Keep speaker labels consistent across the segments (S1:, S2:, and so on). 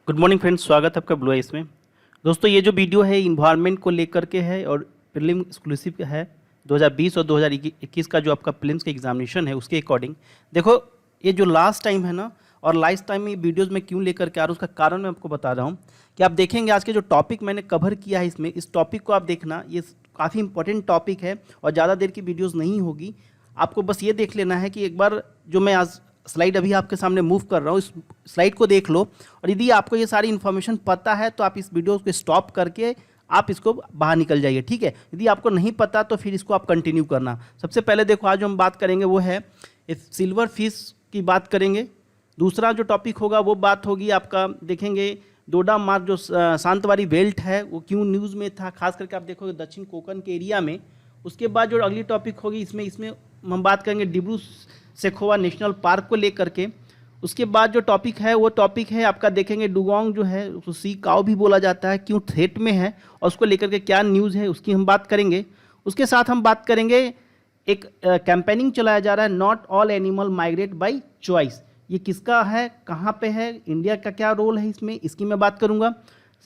S1: Good morning friends, स्वागत है आपका ब्लू आइस में। दोस्तों, ये जो वीडियो है इन्वायरमेंट को लेकर के है और प्रीलिम एक्सक्लूसिव का है। 2020 और 2021 का जो आपका प्रीलिम्स का एग्जामिनेशन है उसके अकॉर्डिंग देखो, ये जो लास्ट टाइम है ना, और लास्ट टाइम ये वीडियोस में क्यों लेकर के आ रहा हूँ उसका कारण मैं आपको बता रहा हूँ कि आप देखेंगे आज के जो टॉपिक मैंने कवर किया है इसमें, इस टॉपिक को आप देखना, ये काफ़ी इंपॉर्टेंट टॉपिक है और ज़्यादा देर की वीडियोस नहीं होगी। आपको बस ये देख लेना है कि एक बार जो मैं आज स्लाइड अभी आपके सामने मूव कर रहा हूँ, इस स्लाइड को देख लो और यदि आपको ये सारी इन्फॉर्मेशन पता है तो आप इस वीडियो को स्टॉप करके आप इसको बाहर निकल जाइए, ठीक है। यदि आपको नहीं पता तो फिर इसको आप कंटिन्यू करना। सबसे पहले देखो, आज जो हम बात करेंगे वो है इस सिल्वर फिश की बात करेंगे। दूसरा जो टॉपिक होगा वो बात होगी आपका, देखेंगे डोडा मार्ग जो शांतवारी बेल्ट है वो क्यों न्यूज़ में था, खास करके आप देखोगे दक्षिण कोंकण के एरिया में। उसके बाद जो अगली टॉपिक होगी इसमें हम बात करेंगे डिब्रू सैखोवा नेशनल पार्क को लेकर के। उसके बाद जो टॉपिक है वो टॉपिक है आपका, देखेंगे डुगोंग जो है उसको सी काऊ भी बोला जाता है, क्यों थ्रेट में है और उसको लेकर के क्या न्यूज़ है उसकी हम बात करेंगे। उसके साथ हम बात करेंगे एक कैंपेनिंग चलाया जा रहा है, not all animal migrate by choice. ये किसका है, कहाँ पे है, इंडिया का क्या रोल है इसमें, इसकी मैं बात करूँगा।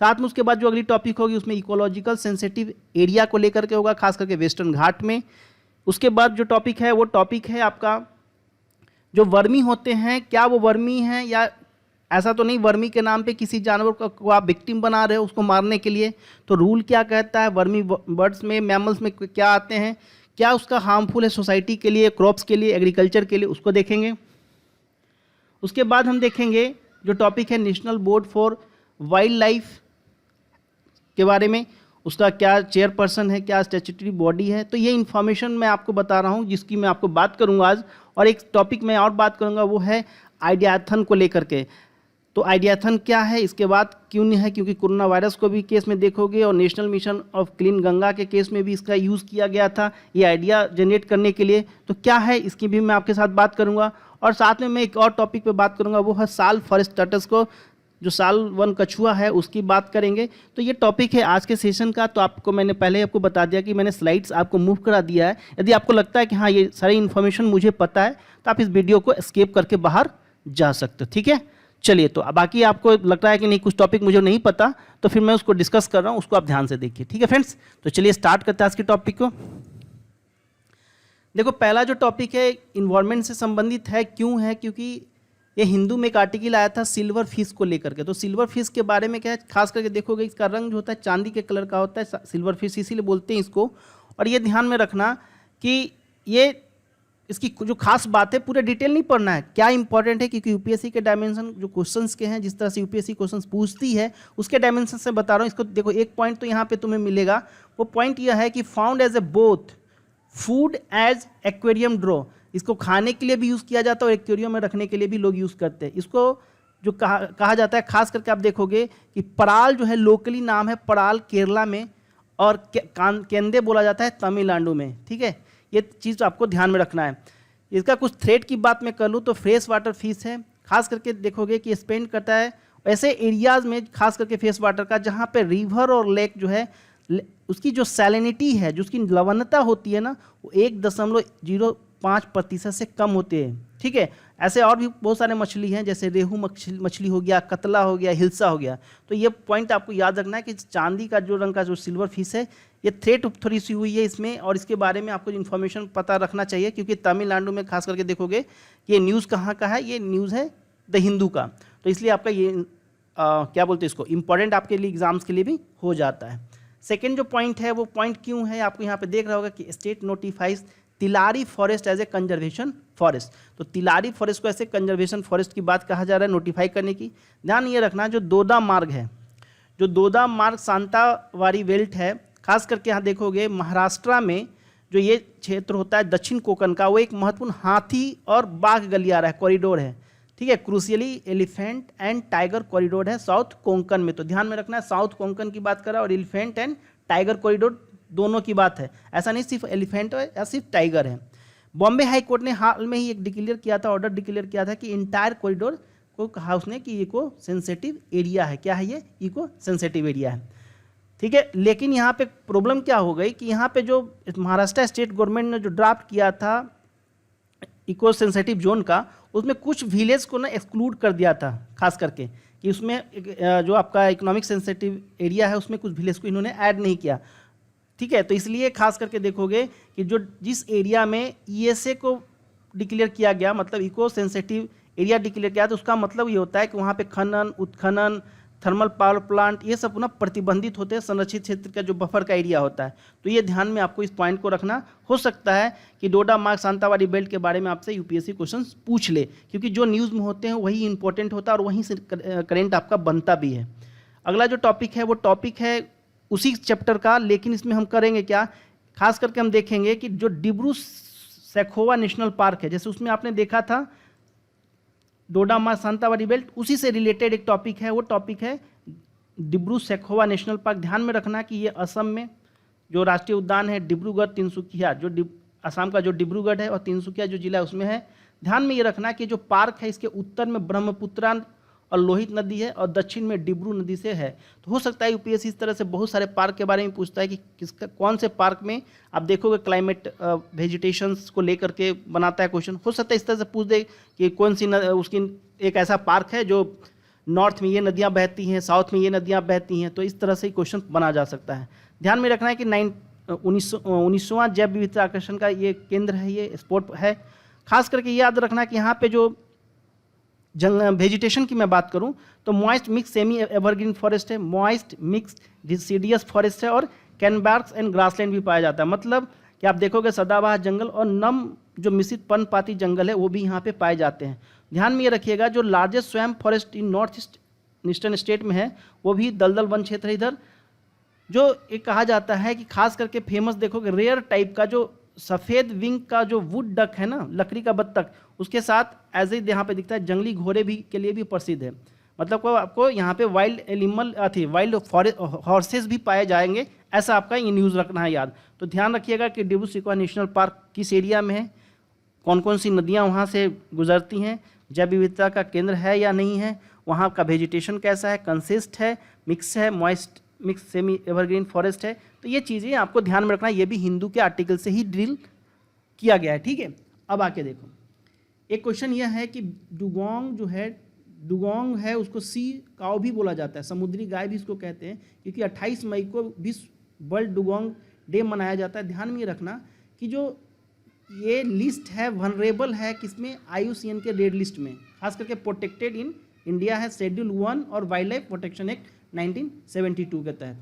S1: साथ में उसके बाद जो अगली टॉपिक होगी उसमें इकोलॉजिकल सेंसिटिव एरिया को लेकर के होगा, खास करके वेस्टर्न घाट में। उसके बाद जो टॉपिक है वो टॉपिक है आपका, जो वर्मी होते हैं क्या वो वर्मी हैं या ऐसा तो नहीं, वर्मी के नाम पे किसी जानवर को आप विक्टिम बना रहे हो उसको मारने के लिए, तो रूल क्या कहता है, वर्मी बर्ड्स में मैमल्स में क्या आते हैं, क्या उसका हार्मफुल है सोसाइटी के लिए, क्रॉप्स के लिए, एग्रीकल्चर के लिए, उसको देखेंगे। उसके बाद हम देखेंगे जो टॉपिक है national board for wild life के बारे में, उसका क्या चेयरपर्सन है, क्या स्टैट्यूटरी बॉडी है। तो ये इन्फॉर्मेशन मैं आपको बता रहा हूँ जिसकी मैं आपको बात करूँगा आज। और एक टॉपिक मैं और बात करूँगा वो है आइडियाथन को लेकर के। तो आइडियाथन क्या है, इसके बाद क्यों नहीं है, क्योंकि कोरोना वायरस को भी केस में देखोगे और national mission of clean Ganga के केस में भी इसका यूज़ किया गया था ये आइडिया जनरेट करने के लिए। तो क्या है इसकी भी मैं आपके साथ बात करूँगा। और साथ में मैं एक और टॉपिक पे बात करूँगा वो है साल फॉरेस्ट स्टेटस को, जो साल वन कछुआ है उसकी बात करेंगे। तो ये टॉपिक है आज के सेशन का। तो आपको मैंने पहले ही आपको बता दिया कि मैंने स्लाइड्स आपको मूव करा दिया है। यदि आपको लगता है कि हाँ ये सारी इन्फॉर्मेशन मुझे पता है तो आप इस वीडियो को एस्केप करके बाहर जा सकते हो, ठीक है। चलिए, तो बाकी आपको लगता है कि नहीं कुछ टॉपिक मुझे नहीं पता तो फिर मैं उसको डिस्कस कर रहा हूँ, उसको आप ध्यान से देखिए, ठीक है फ्रेंड्स। तो चलिए स्टार्ट करते हैं आज के टॉपिक को। देखो, पहला जो टॉपिक है इन्वायरमेंट से संबंधित है। क्यों है, क्योंकि ये हिंदू में एक आर्टिकल आया था सिल्वर फिश को लेकर के। तो सिल्वर फिश के बारे में क्या है, खास करके देखोगे इसका रंग जो होता है चांदी के कलर का होता है, सिल्वर फिश इसीलिए बोलते हैं इसको। और ये ध्यान में रखना कि ये इसकी जो खास बात है पूरे डिटेल नहीं पढ़ना है, क्या इंपॉर्टेंट है, क्योंकि यूपीएससी के डायमेंशन जो क्वेश्चंस के हैं, जिस तरह से यूपीएससी क्वेश्चंस पूछती है उसके डायमेंशन से बता रहा हूँ। इसको देखो, एक पॉइंट तो यहाँ पे तुम्हें मिलेगा, वो पॉइंट यह है कि found as a both food as aquarium draw. इसको खाने के लिए भी यूज़ किया जाता है और एक्वेरियम में रखने के लिए भी लोग यूज़ करते हैं। इसको जो कहा जाता है, खास करके आप देखोगे कि पराल जो है लोकली नाम है पराल केरला में, और केंदे बोला जाता है तमिलनाडु में, ठीक है। ये चीज़ आपको ध्यान में रखना है। इसका कुछ थ्रेट की बात मैं कर लूँ तो फ्रेश वाटर फिश है, खास करके देखोगे कि स्पेंड करता है ऐसे एरियाज़ में, खास करके फ्रेश वाटर का, जहाँ पे रिवर और लेक जो है उसकी जो सैलिनिटी है, जो उसकी लवणता होती है ना, वो 1.05% से कम होते हैं, ठीक है। ऐसे और भी बहुत सारे मछली हैं, जैसे रेहू मछली हो गया, कतला हो गया, हिल्सा हो गया। तो ये पॉइंट आपको याद रखना है कि चांदी का जो रंग का जो सिल्वर फिश है, ये थ्रेट थोड़ी सी हुई है इसमें, और इसके बारे में आपको इन्फॉर्मेशन पता रखना चाहिए, क्योंकि तमिलनाडु में खास करके देखोगे ये न्यूज़ कहाँ का है, ये न्यूज़ है द हिंदू का। तो इसलिए आपका ये क्या बोलते हैं इसको, इंपॉर्टेंट आपके लिए एग्जाम्स के लिए भी हो जाता है। सेकेंड जो पॉइंट है वो पॉइंट क्यों है, आपको यहाँ पे देख रहा होगा कि state notifies Tilari forest as a conservation forest. तो तिलारी फॉरेस्ट को ऐसे कंजर्वेशन फॉरेस्ट की बात कहा जा रहा है नोटिफाई करने की। ध्यान ये रखना, जो दोदा मार्ग है, जो दोदा मार्ग शांतावारी बेल्ट है, खास करके यहाँ देखोगे महाराष्ट्र में जो ये क्षेत्र होता है दक्षिण कोंकण का, वो एक महत्वपूर्ण हाथी और बाघ गलियारा है, कॉरिडोर है, ठीक है। Crucially elephant and tiger corridor है साउथ कोंकण में। तो ध्यान में रखना है, साउथ कोंकण की बात करा और एलिफेंट एंड टाइगर कॉरिडोर दोनों की बात है, ऐसा नहीं सिर्फ एलिफेंट है या सिर्फ टाइगर है। बॉम्बे हाई कोर्ट ने हाल में ही एक डिक्लेयर किया था, ऑर्डर डिक्लेयर किया था कि इंटायर कॉरिडोर को कहा उसने कि इको सेंसिटिव एरिया है। क्या है ये, इको सेंसिटिव एरिया है, ठीक है। लेकिन यहाँ पे प्रॉब्लम क्या हो गई कि यहाँ पे जो महाराष्ट्र स्टेट गवर्नमेंट ने जो ड्राफ्ट किया था इको सेंसिटिव जोन का, उसमें कुछ विलेज को ना एक्सक्लूड कर दिया था, खास करके कि उसमें जो आपका इकोनॉमिक सेंसिटिव एरिया है उसमें कुछ विलेज को इन्होंने ऐड नहीं किया, ठीक है। तो इसलिए खास करके देखोगे कि जो जिस एरिया में ईएसए को डिक्लेयर किया गया, मतलब इको सेंसिटिव एरिया डिक्लेयर किया, तो उसका मतलब ये होता है कि वहाँ पे खनन, उत्खनन, थर्मल पावर प्लांट, ये सब पुनः प्रतिबंधित होते हैं, संरक्षित क्षेत्र का जो बफर का एरिया होता है। तो ये ध्यान में आपको इस पॉइंट को रखना। हो सकता है कि डोडा मार्ग शांतावादी बेल्ट के बारे में आपसे यूपीएससी क्वेश्चन पूछ ले, क्योंकि जो न्यूज़ में होते हैं वही इंपॉर्टेंट होता है और वहीं से करेंट आपका बनता भी है। अगला जो टॉपिक है वो टॉपिक है उसी चैप्टर का, लेकिन इसमें हम करेंगे क्या, खास करके हम देखेंगे कि जो डिब्रू सैखोवा नेशनल पार्क है, जैसे उसमें आपने देखा था डोडा मार्ग शांतावादी बेल्ट, उसी से रिलेटेड एक टॉपिक है, वो टॉपिक है डिब्रू सैखोवा नेशनल पार्क। ध्यान में रखना कि ये असम में जो राष्ट्रीय उद्यान है डिब्रूगढ़ तिनसुकिया, जो असम का जो डिब्रूगढ़ है और तिनसुकिया जो जिला है उसमें है। ध्यान में ये रखना कि जो पार्क है इसके उत्तर में ब्रह्मपुत्रा और लोहित नदी है और दक्षिण में डिब्रू नदी से है। तो हो सकता है यूपीएससी इस तरह से बहुत सारे पार्क के बारे में पूछता है कि किसका कौन से पार्क में आप देखोगे क्लाइमेट वेजिटेशंस को लेकर के बनाता है क्वेश्चन। हो सकता है इस तरह से पूछ दे कि कौन सी उसकी एक ऐसा पार्क है जो नॉर्थ में ये नदियाँ बहती हैं, साउथ में ये नदियाँ बहती हैं, तो इस तरह से क्वेश्चन बना जा सकता है। ध्यान में रखना है कि 19वां जैव विविधता आकर्षण का ये केंद्र है, ये स्पॉट है। खास करके याद रखना कि यहाँ पे जो वेजिटेशन की मैं बात करूं तो moist mix semi evergreen forest है, मॉइस्ट मिक्स डिसीडियस फॉरेस्ट है और कैनबार्क्स एंड ग्रासलैंड भी पाया जाता है। मतलब कि आप देखोगे सदाबहार जंगल और नम जो मिश्रित पर्णपाती जंगल है वो भी यहाँ पे पाए जाते हैं। ध्यान में ये रखिएगा जो लार्जेस्ट स्वैम्प फॉरेस्ट इन नॉर्थ ईस्टर्न स्टेट में है वो भी दलदल वन क्षेत्र है। इधर जो एक कहा जाता है कि खास करके फेमस देखोगे रेयर टाइप का जो सफ़ेद विंग का जो वुड डक है ना, लकड़ी का बत्तख, उसके साथ एज ए यहाँ पे दिखता है जंगली घोड़े भी के लिए भी प्रसिद्ध है। मतलब को आपको यहाँ पे वाइल्ड एनिमल वाइल्ड हॉर्सेस भी पाए जाएंगे, ऐसा आपका ये न्यूज़ रखना है याद। तो ध्यान रखिएगा कि डिब्रू सैखोवा नेशनल पार्क किस एरिया में है, कौन कौन सी नदियाँ वहाँ से गुजरती हैं, जैव विविधता का केंद्र है या नहीं है, वहाँ का वेजिटेशन कैसा है, कंसिस्ट है, मिक्स है, moist mix semi evergreen forest है। तो ये चीज़ें आपको ध्यान में रखना, ये भी हिंदू के आर्टिकल से ही ड्रिल किया गया है, ठीक है। अब आके देखो एक क्वेश्चन यह है कि डुगोंग है उसको सी काऊ भी बोला जाता है, समुद्री गाय भी इसको कहते हैं, क्योंकि 28 मई को विश्व वर्ल्ड डुगोंग डे मनाया जाता है। ध्यान में रखना कि जो ये लिस्ट है वनरेबल है किसमें, IUCN के रेड लिस्ट में, खास करके प्रोटेक्टेड इन इंडिया है शेड्यूल 1 और वाइल्ड लाइफ प्रोटेक्शन एक्ट 1972 के तहत।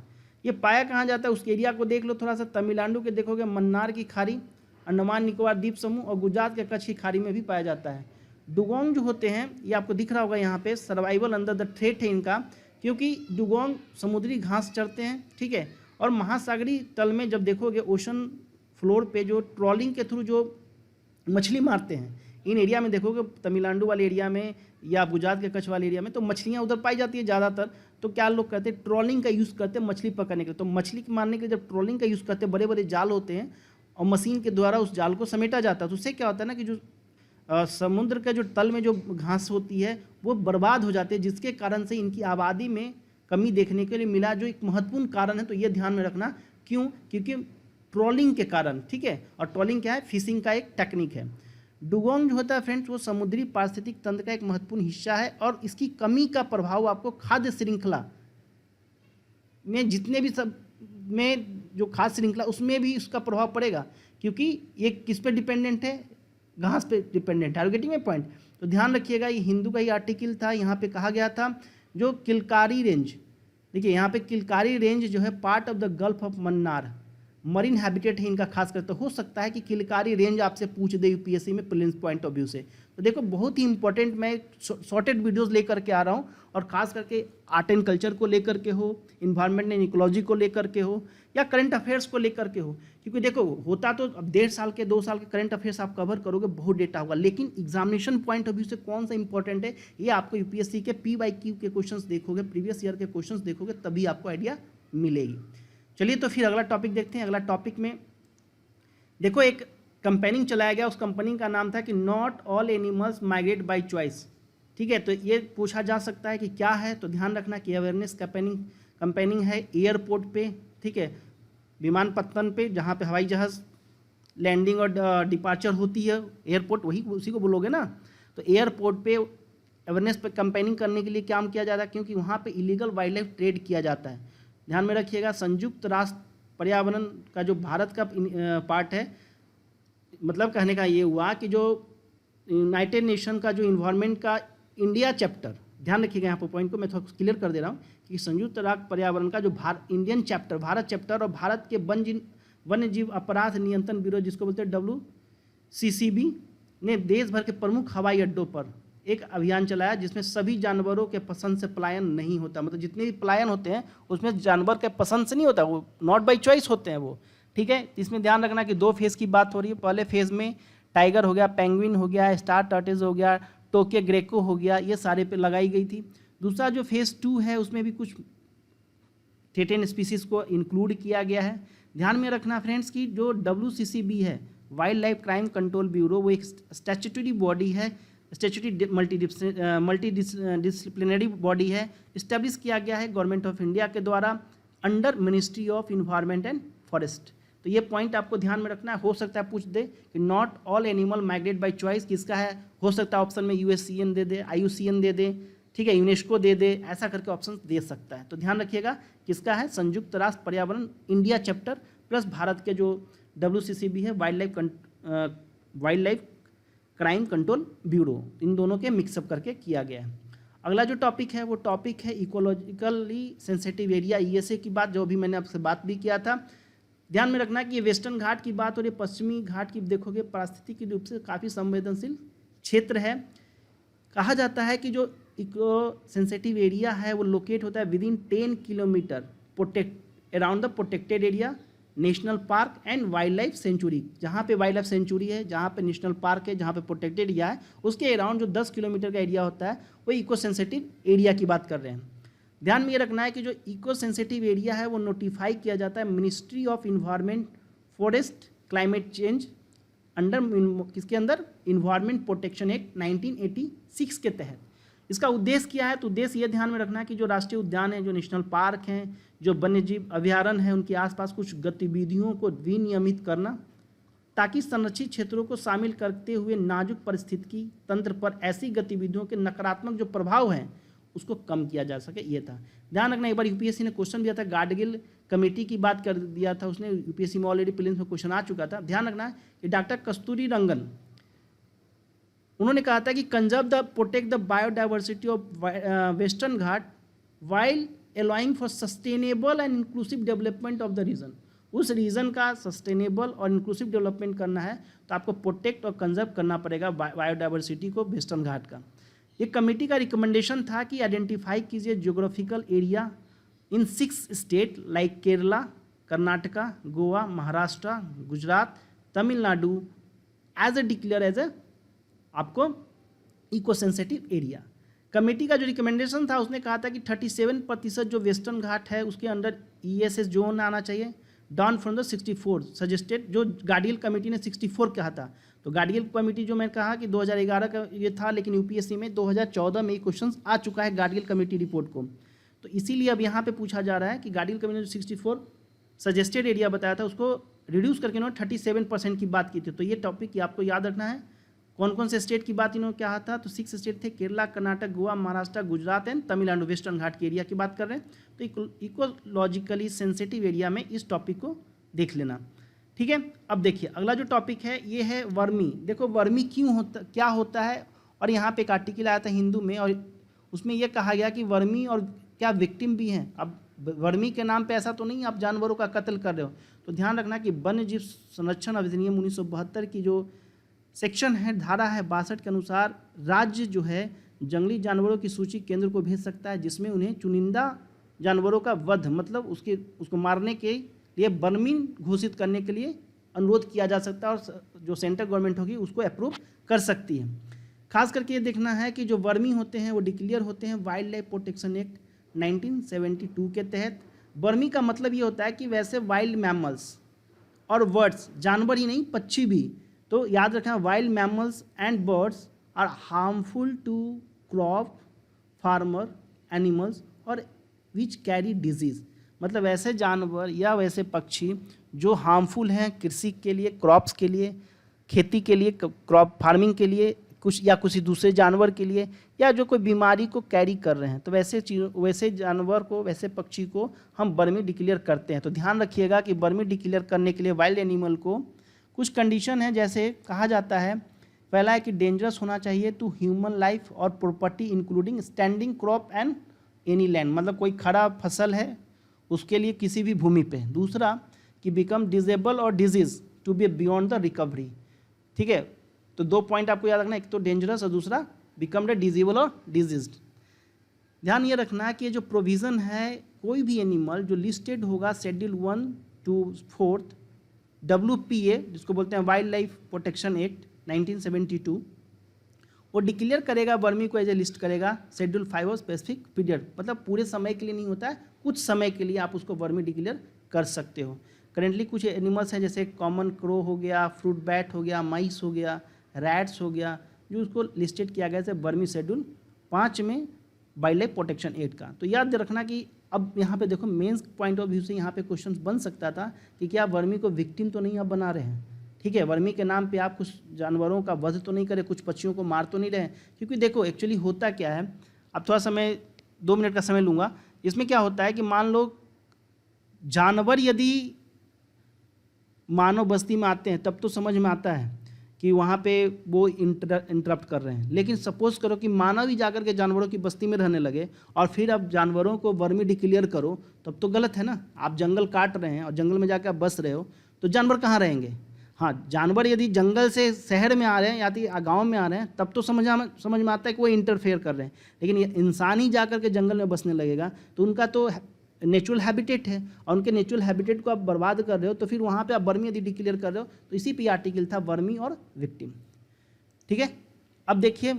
S1: ये पाया कहाँ जाता है उसके एरिया को देख लो थोड़ा सा। तमिलनाडु के देखोगे मन्नार की खाड़ी, अंडमान निकोबार द्वीप समूह और गुजरात के कच्छ की खाड़ी में भी पाया जाता है। डुगोंग जो होते हैं ये आपको दिख रहा होगा यहाँ पे, सर्वाइवल अंडर द थ्रेट है इनका, क्योंकि डुगोंग समुद्री घास चरते हैं, ठीक है। और महासागरीय तल में जब देखोगे ओशन फ्लोर पे जो ट्रॉलिंग के थ्रू जो मछली मारते हैं, इन एरिया में देखोगे तमिलनाडु वाले एरिया में या गुजरात के कच्छ वाले एरिया में तो मछलियाँ उधर पाई जाती है ज़्यादातर। तो क्या लोग करते हैं, ट्रॉलिंग का यूज़ करते हैं मछली पकड़ने के लिए। तो मछली मारने के लिए जब ट्रॉलिंग का यूज़ करते हैं, बड़े बड़े जाल होते हैं और मशीन के द्वारा उस जाल को समेटा जाता है। तो उससे क्या होता है ना कि जो समुद्र के जो तल में जो घास होती है वो बर्बाद हो जाती है, जिसके कारण से इनकी आबादी में कमी देखने के लिए मिला, जो एक महत्वपूर्ण कारण है। तो ये ध्यान में रखना, क्यों, क्योंकि ट्रॉलिंग के कारण, ठीक है। और ट्रॉलिंग क्या है, फिशिंग का एक टेक्निक है। डुगोंग जो होता है फ्रेंड्स वो समुद्री पारिस्थितिक तंत्र का एक महत्वपूर्ण हिस्सा है और इसकी कमी का प्रभाव आपको खाद्य श्रृंखला में जितने भी सब में जो खाद्य श्रृंखला उसमें भी इसका प्रभाव पड़ेगा, क्योंकि ये किस पे डिपेंडेंट है, घास पे डिपेंडेंट है। Getting a point. तो ध्यान रखिएगा ये हिंदू का ही आर्टिकल था, यहाँ पे कहा गया था जो किलकारी रेंज, देखिए यहाँ पे किलकारी रेंज जो है part of the gulf of Mannar marine habitat है इनका खास कर। तो हो सकता है कि किलकारी रेंज आपसे पूछ दे यूपीएससी में प्रीलिम्स पॉइंट ऑफ व्यू से। तो देखो बहुत ही इंपॉर्टेंट मैं शॉर्टेड वीडियोस लेकर के आ रहा हूँ, और खास करके आर्ट एंड कल्चर को लेकर के हो, इन्वायरमेंट एंड इकोलॉजी को लेकर के हो, या करंट अफेयर्स को लेकर के हो। क्योंकि देखो होता तो अब 1.5 साल के 2 साल के करंट अफेयर्स आप कवर करोगे, बहुत डेटा होगा, लेकिन एग्जामिनेशन पॉइंट ऑफ व्यू से कौन सा इंपॉर्टेंट है ये आपको यूपीएससी के PYQ के क्वेश्चंस देखोगे, प्रीवियस ईयर के क्वेश्चंस देखोगे, तभी आपको आइडिया मिलेगी। चलिए तो फिर अगला टॉपिक देखते हैं। अगला टॉपिक में देखो एक कंपेनिंग चलाया गया, उस कंपनी का नाम था कि not all animals migrate by choice, ठीक है। तो ये पूछा जा सकता है कि क्या है, तो ध्यान रखना कि अवेयरनेस कंपेनिंग है एयरपोर्ट पे, ठीक है, विमानपत्तन पे जहाँ पे हवाई जहाज़ लैंडिंग और डिपार्चर होती है, एयरपोर्ट वही उसी को बोलोगे ना। तो एयरपोर्ट पे अवेयरनेस पे कैंपेनिंग करने के लिए काम किया जाता है, क्योंकि वहाँ पे इलीगल वाइल्ड लाइफ ट्रेड किया जाता है। ध्यान में रखिएगा, संयुक्त राष्ट्र पर्यावरण का जो भारत का पार्ट है, मतलब कहने का ये हुआ कि जो यूनाइटेड नेशन का जो इन्वायरमेंट का इंडिया चैप्टर, ध्यान रखिएगा यहाँ पर पॉइंट को मैं थोड़ा क्लियर कर दे रहा हूँ कि संयुक्त राष्ट्र पर्यावरण का जो इंडियन चैप्टर, भारत चैप्टर और भारत के वन्य जीव अपराध नियंत्रण ब्यूरो जिसको बोलते हैं WCCB ने देश भर के प्रमुख हवाई अड्डों पर एक अभियान चलाया जिसमें सभी जानवरों के पसंद से पलायन नहीं होता, मतलब जितने भी पलायन होते हैं उसमें जानवर के पसंद से नहीं होता, वो नॉट बाई चॉइस होते हैं वो, ठीक है। इसमें ध्यान रखना कि 2 फेज़ की बात हो रही है। पहले फेज़ में टाइगर हो गया, पेंगुइन हो गया, स्टार टर्टल्स हो गया, टोके ग्रेको हो गया, ये सारे पे लगाई गई थी। दूसरा जो फेज़ 2 है उसमें भी कुछ थ्रेटेन स्पीसीज को इंक्लूड किया गया है। ध्यान में रखना फ्रेंड्स कि जो WCCB है, wild life crime control bureau, वो एक स्टैट्यूटरी बॉडी है, स्टैट्यूटरी मल्टी डिसिप्लिनरी बॉडी है, इस्टेब्लिश किया गया है गवर्नमेंट ऑफ इंडिया के द्वारा under ministry of environment and forest. तो ये पॉइंट आपको ध्यान में रखना है। हो सकता है पूछ दे कि not all animal migrate by choice किसका है, हो सकता है ऑप्शन में USCN दे दे, IUCN दे दे, ठीक है, यूनेस्को दे दे, ऐसा करके ऑप्शन दे सकता है। तो ध्यान रखिएगा किसका है, संयुक्त राष्ट्र पर्यावरण इंडिया चैप्टर प्लस भारत के जो WCCB है, wild life crime control bureau, इन दोनों के मिक्सअप करके किया गया है। अगला जो टॉपिक है वो टॉपिक है इकोलॉजिकली सेंसिटिव एरिया, ESA की बात, जो भी मैंने आपसे बात भी किया था। ध्यान में रखना कि ये वेस्टर्न घाट की बात और ये पश्चिमी घाट की देखोगे पारिस्थितिकी रूप से काफ़ी संवेदनशील क्षेत्र है। कहा जाता है कि जो इको सेंसिटिव एरिया है वो लोकेट होता है within 10 kilometre around the protected area, national park and wild life sanctuary. जहाँ पे वाइल्ड लाइफ सेंचुरी है, जहाँ पे नेशनल पार्क है, जहाँ पे प्रोटेक्टेड एरिया है, उसके अराउंड जो 10 किलोमीटर का एरिया होता है वो इको सेंसिटिव एरिया की बात कर रहे हैं। ध्यान में ये रखना है कि जो इको सेंसिटिव एरिया है वो नोटिफाई किया जाता है ministry of environment, forest, climate change under किसके अंदर, इन्वायरमेंट प्रोटेक्शन एक्ट 1986 के तहत। इसका उद्देश्य क्या है, तो उद्देश्य ये ध्यान में रखना है कि जो राष्ट्रीय उद्यान है, जो नेशनल पार्क हैं, जो वन्यजीव अभ्यारण्य हैं, उनके आसपास कुछ गतिविधियों को विनियमित करना ताकि संरक्षित क्षेत्रों को शामिल करते हुए नाजुक परिस्थितिकी तंत्र पर ऐसी गतिविधियों के नकारात्मक जो प्रभाव हैं उसको कम किया जा सके, ये था। ध्यान रखना, एक बार UPSC ने क्वेश्चन दिया था, गाडगिल कमेटी की बात कर दिया था उसने, UPSC में ऑलरेडी प्रीलिम्स में क्वेश्चन आ चुका था। ध्यान रखना कि डॉक्टर कस्तूरी रंगन उन्होंने कहा था कि conserve the protect the biodiversity of western Ghat while allowing for sustainable and inclusive development of the region. उस रीजन का सस्टेनेबल और इंक्लूसिव डेवलपमेंट करना है तो आपको प्रोटेक्ट और कंजर्व करना पड़ेगा बायोडाइवर्सिटी को, वेस्टर्न घाट का। ये कमेटी का रिकमेंडेशन था कि आइडेंटिफाई कीजिए geographical area in 6 state like Kerala, Karnataka, Goa, Maharashtra, Gujarat, Tamil Nadu as a declare as a आपको इको सेंसिटिव एरिया। कमेटी का जो रिकमेंडेशन था उसने कहा था कि 37% जो वेस्टर्न घाट है उसके अंडर ESS जोन आना चाहिए, डाउन फ्रॉम द 64 सजेस्टेड, जो गार्डियल कमेटी ने 64 कहा था। तो गार्डियल कमेटी जो मैं कहा कि 2011 का ये था, लेकिन UPSC में 2014 में ये क्वेश्चन आ चुका है गार्डियल कमेटी रिपोर्ट को। तो इसीलिए अब यहाँ पे पूछा जा रहा है कि गार्डियल कमेटी ने जो 64 सजेस्टेड एरिया बताया था उसको रिड्यूस करके उन्होंने 37% की बात की थी। तो ये टॉपिक आपको याद रखना है। कौन कौन से स्टेट की बात इन्होंने कहा था, तो 6 स्टेट थे, केरला, कर्नाटक, गोवा, महाराष्ट्र, गुजरात एंड तमिलनाडु, वेस्टर्न घाट के एरिया की बात कर रहे हैं। तो इकोलॉजिकली सेंसिटिव एरिया में इस टॉपिक को देख लेना, ठीक है। अब देखिए अगला जो टॉपिक है ये है वर्मी। देखो वर्मी क्यों होता, क्या होता है, और यहाँ पे एक आर्टिकल आया था हिंदू में और उसमें यह कहा गया कि वर्मी और क्या विक्टिम भी हैं। अब वर्मी के नाम पे ऐसा तो नहीं आप जानवरों का कत्ल कर रहे हो, तो ध्यान रखना कि वन्य जीव संरक्षण अधिनियम 1972 की जो सेक्शन है, धारा है 62 के अनुसार राज्य जो है जंगली जानवरों की सूची केंद्र को भेज सकता है, जिसमें उन्हें चुनिंदा जानवरों का वध मतलब उसको मारने के लिए वर्मी घोषित करने के लिए अनुरोध किया जा सकता है और जो सेंट्रल गवर्नमेंट होगी उसको अप्रूव कर सकती है। खास करके ये देखना है कि जो वर्मी होते हैं वो डिक्लेयर होते हैं वाइल्ड लाइफ प्रोटेक्शन एक्ट 1972 के तहत। वर्मी का मतलब ये होता है कि वैसे वाइल्ड मैमल्स और बर्ड्स, जानवर ही नहीं पक्षी भी, तो याद रखना wild mammals and birds are harmful to crop farmer animals और विच कैरी डिजीज़। मतलब ऐसे जानवर या वैसे पक्षी जो हार्मफुल हैं कृषि के लिए, क्रॉप्स के लिए, खेती के लिए, क्रॉप फार्मिंग के लिए, कुछ या किसी दूसरे जानवर के लिए, या जो कोई बीमारी को कैरी कर रहे हैं, तो वैसे जानवर को, वैसे पक्षी को हम वर्मी डिक्लेयर करते हैं। तो ध्यान रखिएगा कि वर्मी डिक्लेयर करने के लिए वाइल्ड एनिमल को कुछ कंडीशन है, जैसे कहा जाता है, पहला है कि डेंजरस होना चाहिए टू ह्यूमन लाइफ और property including standing crop and any land, मतलब कोई खड़ा फसल है उसके लिए किसी भी भूमि पे। दूसरा कि बिकम डिजेबल और disease to be beyond the recovery. ठीक है, तो 2 पॉइंट आपको याद रखना, एक तो डेंजरस और दूसरा बिकम द डिजेबल और डिजीज। ध्यान ये रखना कि ये जो प्रोविज़न है, कोई भी एनिमल जो लिस्टेड होगा शेड्यूल 1 to 4 WPA, जिसको बोलते हैं वाइल्ड लाइफ प्रोटेक्शन एक्ट 1972, वो डिक्लेयर करेगा वर्मी को एज ए लिस्ट करेगा शेड्यूल 5 और स्पेसिफिक पीरियड, मतलब पूरे समय के लिए नहीं होता है, कुछ समय के लिए आप उसको वर्मी डिक्लेयर कर सकते हो। करेंटली कुछ एनिमल्स हैं जैसे कॉमन क्रो हो गया, फ्रूट बैट हो गया, माइस हो गया, रैट्स हो गया, जो उसको लिस्टेड किया गया है वर्मी शेड्यूल 5 में वाइल्ड लाइफ प्रोटेक्शन एक्ट का। तो याद रखना कि अब यहाँ पे देखो मेंस पॉइंट ऑफ व्यू से यहाँ पे क्वेश्चन बन सकता था कि क्या वर्मी को विक्टिम तो नहीं आप बना रहे हैं। ठीक है, वर्मी के नाम पे आप कुछ जानवरों का वध तो नहीं करें, कुछ पक्षियों को मार तो नहीं रहे, क्योंकि देखो एक्चुअली होता क्या है, अब थोड़ा समय 2 मिनट का समय लूँगा। इसमें क्या होता है कि मान लो जानवर यदि मानव बस्ती में आते हैं तब तो समझ में आता है कि वहाँ पे वो इंटरप्ट कर रहे हैं, लेकिन सपोज करो कि मानव ही जाकर के जानवरों की बस्ती में रहने लगे और फिर अब जानवरों को वर्मी डिक्लेयर करो, तब तो गलत है ना। आप जंगल काट रहे हैं और जंगल में जाकर आप बस रहे हो, तो जानवर कहाँ रहेंगे। हाँ, जानवर यदि जंगल से शहर में आ रहे हैं या तो गाँव में आ रहे हैं तब तो समझ में आता है कि वो इंटरफेयर कर रहे हैं, लेकिन ये इंसान ही जाकर के जंगल में बसने लगेगा तो उनका तो नेचुरल हैबिटेट है और उनके नेचुरल हैबिटेट को आप बर्बाद कर रहे हो, तो फिर वहाँ पे आप वर्मी यदि डिक्लेयर कर रहे हो तो इसी पे आर्टिकल था वर्मी और विक्टिम। ठीक है, अब देखिए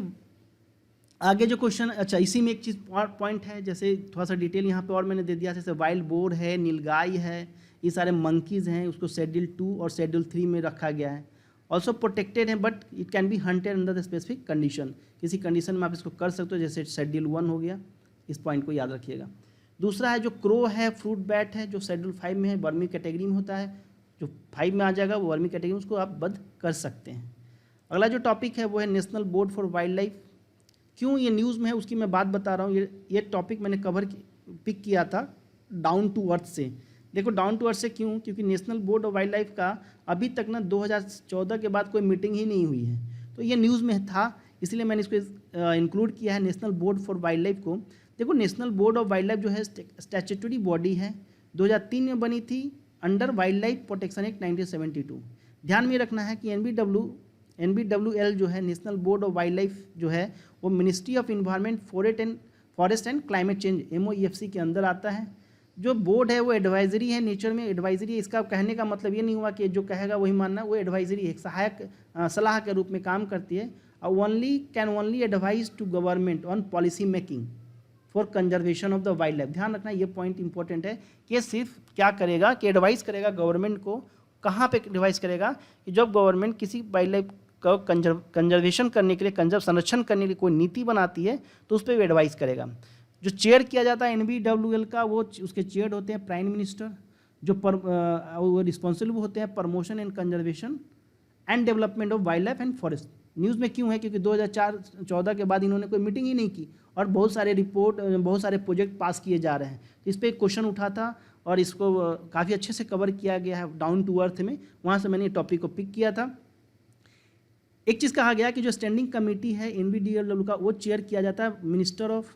S1: आगे जो क्वेश्चन, अच्छा इसी में एक चीज़ और पॉइंट है, जैसे थोड़ा सा डिटेल यहाँ पे और मैंने दे दिया, जैसे वाइल्ड बोर है, नीलगाय है, ये सारे मंकीज़ हैं, उसको शेड्यूल 2 और शेड्यूल 3 में रखा गया है। ऑल्सो प्रोटेक्टेड है but it can be hunted under the specific condition, किसी कंडीशन में आप इसको कर सकते हो, जैसे शेड्यूल 1 हो गया, इस पॉइंट को याद रखिएगा। दूसरा है जो क्रो है, फ्रूट बैट है, जो शेड्यूल 5 में है, वर्मी कैटेगरी में होता है, जो 5 में आ जाएगा वो वर्मी कैटेगरी में, उसको आप वध कर सकते हैं। अगला जो टॉपिक है वो है national board for wild life. क्यों ये न्यूज़ में है उसकी मैं बात बता रहा हूँ। ये टॉपिक मैंने पिक किया था डाउन टू अर्थ से। देखो डाउन टू अर्थ से क्यों, क्योंकि national board of wild life का अभी तक ना 2014 के बाद कोई मीटिंग ही नहीं हुई है, तो ये न्यूज़ में था, इसलिए मैंने इसको इंक्लूड किया है national board for wild life को। देखो national board of wild life जो है स्टैट्यूटरी बॉडी है, 2003 में बनी थी under wild life protection act 1972। ध्यान में रखना है कि NBWL जो है national board of wild life जो है वो ministry of environment forest and climate change MOEFC के अंदर आता है। जो बोर्ड है वो एडवाइजरी है, नेचर में एडवाइजरी है। इसका कहने का मतलब ये नहीं हुआ कि जो कहेगा वही मानना, वो एडवाइजरी है, एक सहायक सलाह के रूप में काम करती है। और can only advise to government on policy making for conservation of the wild life. ध्यान रखना ये पॉइंट इंपॉर्टेंट है कि सिर्फ क्या करेगा कि एडवाइस करेगा गवर्नमेंट को, कहाँ पे एडवाइस करेगा कि जब गवर्नमेंट किसी वाइल्ड लाइफ का कंजर्वेशन करने के लिए, संरक्षण करने के लिए कोई नीति बनाती है तो उस पर भी एडवाइस करेगा। जो चेयर किया जाता है NBWL का, वो उसके चेयर होते हैं प्राइम मिनिस्टर, जो वो रिस्पॉन्सिबल होते हैं promotion and conservation and development of wild life and forest. News में क्यों है, क्योंकि 2014 के बाद इन्होंने कोई मीटिंग ही नहीं की और बहुत सारे प्रोजेक्ट पास किए जा रहे हैं। तो इस पर एक क्वेश्चन उठा था और इसको काफ़ी अच्छे से कवर किया गया है डाउन टू अर्थ में, वहाँ से मैंने टॉपिक को पिक किया था। एक चीज़ कहा गया कि जो स्टैंडिंग कमेटी है NBWL का, वो चेयर किया जाता है minister of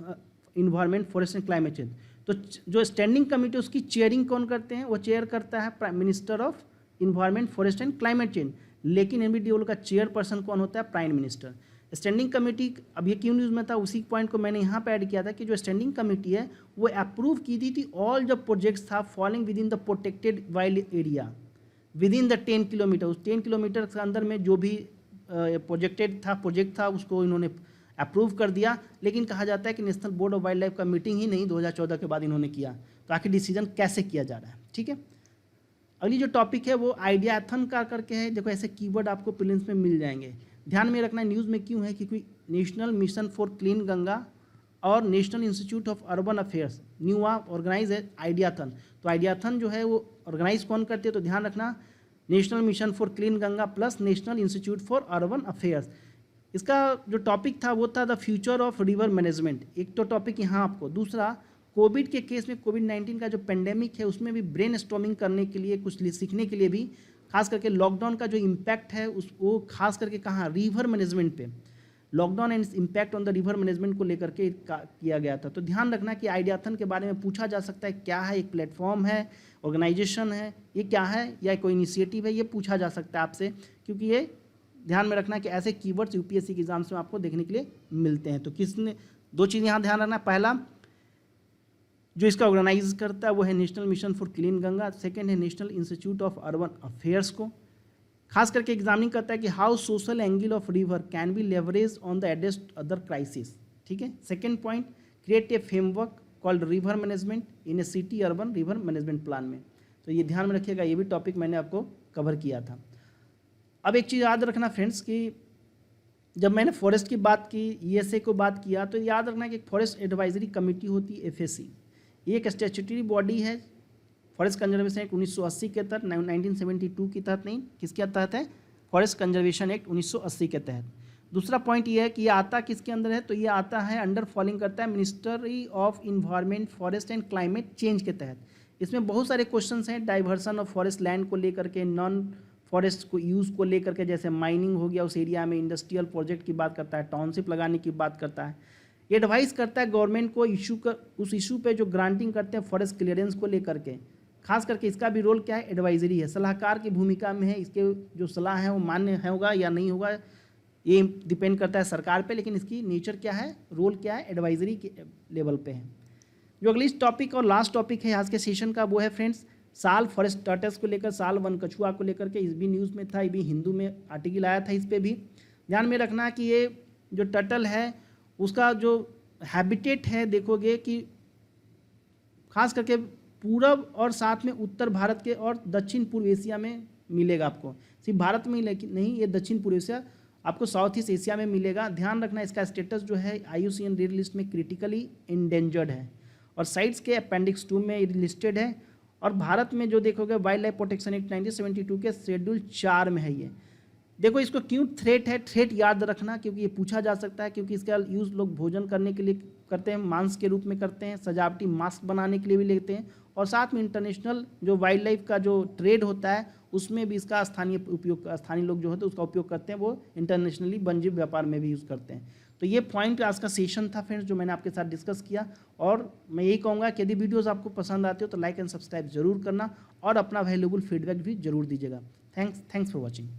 S1: environment forest and climate change. तो जो स्टैंडिंग कमेटी उसकी चेयरिंग कौन करते हैं, वो चेयर करता है prime minister of environment forest and climate change, लेकिन NBWL का चेयरपर्सन कौन होता है, प्राइम मिनिस्टर। स्टैंडिंग कमेटी, अब ये क्यों न्यूज़ में था, उसी पॉइंट को मैंने यहाँ पे ऐड किया था कि जो स्टैंडिंग कमेटी है वो अप्रूव की थी ऑल जो प्रोजेक्ट्स था falling with in the protected wild area with in the 10 kilometre. उस 10 किलोमीटर के अंदर में जो भी प्रोजेक्ट था उसको इन्होंने अप्रूव कर दिया। लेकिन कहा जाता है कि national board of wild life का मीटिंग ही नहीं 2014 के बाद इन्होंने किया, तो आखिर डिसीजन कैसे किया जा रहा है। ठीक है, अगली जो टॉपिक है वो आइडियाथन का करके है। देखो ऐसे कीवर्ड आपको प्रीलिम्स में मिल जाएंगे, ध्यान में रखना। न्यूज़ में क्यों है, क्योंकि national mission for clean Ganga और national institute of urban affairs न्यूआ ऑर्गेनाइज है आइडियाथन। तो आइडियाथन जो है वो ऑर्गेनाइज कौन करते हैं, तो ध्यान रखना national mission for clean Ganga plus national institute for urban affairs. इसका जो टॉपिक था वो था the future of river management, एक तो टॉपिक यहाँ आपको। दूसरा, कोविड के केस में कोविड-19 का जो पेंडेमिक है उसमें भी ब्रेन स्टॉर्मिंग करने के लिए, कुछ सीखने के लिए भी, खास करके लॉकडाउन का जो इम्पैक्ट है उस वो खास करके कहाँ, रिवर मैनेजमेंट पे, lockdown and impact on the river management को लेकर के किया गया था। तो ध्यान रखना कि आइडियाथन के बारे में पूछा जा सकता है, क्या है, एक प्लेटफॉर्म है, ऑर्गेनाइजेशन है, ये क्या है, या कोई इनिशिएटिव है, ये पूछा जा सकता है आपसे, क्योंकि ये ध्यान में रखना कि ऐसे कीवर्ड्स यूपीएससी के एग्जाम्स में आपको देखने के लिए मिलते हैं। तो किसने, दो चीज़ यहाँ ध्यान रखना, पहला जो इसका ऑर्गेनाइज करता है वो है national mission for clean Ganga, second है national institute of urban affairs को खास करके एग्जामिनिंग करता है कि how social angle of river can be leverage on the address other crisis. ठीक है। Second point, create a framework called river management in a city urban river management plan में। तो ये ध्यान में रखिएगा, ये भी टॉपिक मैंने आपको कवर किया था। अब एक चीज़ याद रखना फ्रेंड्स कि जब मैंने फॉरेस्ट की बात की, ईएसए को बात किया, तो याद रखना कि एक फॉरेस्ट एडवाइजरी कमेटी होती है, एफएसी। ये एक स्टैट्यूटरी बॉडी है फॉरेस्ट कंजर्वेशन एक्ट 1980 के तहत, 1972 के तहत नहीं, किसके तहत है, फॉरेस्ट कंजर्वेशन एक्ट 1980 के तहत। दूसरा पॉइंट ये है कि ये आता किसके अंदर है, तो ये आता है अंडर फॉलिंग करता है ministry of environment, forest and climate change के तहत। इसमें बहुत सारे क्वेश्चंस हैं डाइवर्सन ऑफ फॉरेस्ट लैंड को लेकर के, नॉन फॉरेस्ट को यूज़ को लेकर के, जैसे माइनिंग हो गया उस एरिया में, इंडस्ट्रियल प्रोजेक्ट की बात करता है, टाउनशिप लगाने की बात करता है। ये एडवाइस करता है गवर्नमेंट को इशू कर उस इशू पे जो ग्रांटिंग करते हैं फॉरेस्ट क्लियरेंस को लेकर के। खास करके इसका भी रोल क्या है, एडवाइजरी है, सलाहकार की भूमिका में है। इसके जो सलाह है वो मान्य होगा या नहीं होगा ये डिपेंड करता है सरकार पे, लेकिन इसकी नेचर क्या है, रोल क्या है, एडवाइजरी के लेवल पे है। जो अगली टॉपिक और लास्ट टॉपिक है आज के सेशन का वो है फ्रेंड्स साल फॉरेस्ट टर्टल्स को लेकर, साल वन कछुआ को लेकर के। इस भी न्यूज़ में था, ये भी हिंदू में आर्टिकल आया था, इस पर भी ध्यान में रखना कि ये जो टर्टल है उसका जो हैबिटेट है, देखोगे कि खास करके पूरब और साथ में उत्तर भारत के और दक्षिण पूर्व एशिया में मिलेगा आपको, सिर्फ भारत में ही नहीं, ये दक्षिण पूर्व एशिया आपको साउथ ईस्ट एशिया में मिलेगा। ध्यान रखना इसका स्टेटस जो है IUCN रेड लिस्ट में क्रिटिकली इंडेंजर्ड है और साइट्स के अपेंडिक्स 2 में लिस्टेड है। और भारत में जो देखोगे वाइल्ड लाइफ प्रोटेक्शन एक्ट 1972 के शेड्यूल 4 में है ये। देखो इसको क्यों थ्रेट है, थ्रेट याद रखना क्योंकि ये पूछा जा सकता है, क्योंकि इसका यूज़ लोग भोजन करने के लिए करते हैं, मांस के रूप में करते हैं, सजावटी मास्क बनाने के लिए भी लेते हैं, और साथ में इंटरनेशनल जो वाइल्ड लाइफ का जो ट्रेड होता है उसमें भी इसका स्थानीय लोग जो होते हैं उसका उपयोग करते हैं, वो इंटरनेशनली वन्यजीव व्यापार में भी यूज़ करते हैं। तो ये पॉइंट आज का सेशन था फ्रेंड्स जो मैंने आपके साथ डिस्कस किया। और मैं यही कहूँगा कि यदि वीडियोज़ आपको पसंद आते हो तो लाइक एंड सब्सक्राइब जरूर करना और अपना वैल्यूएबल फीडबैक भी जरूर दीजिएगा। Thanks for watching.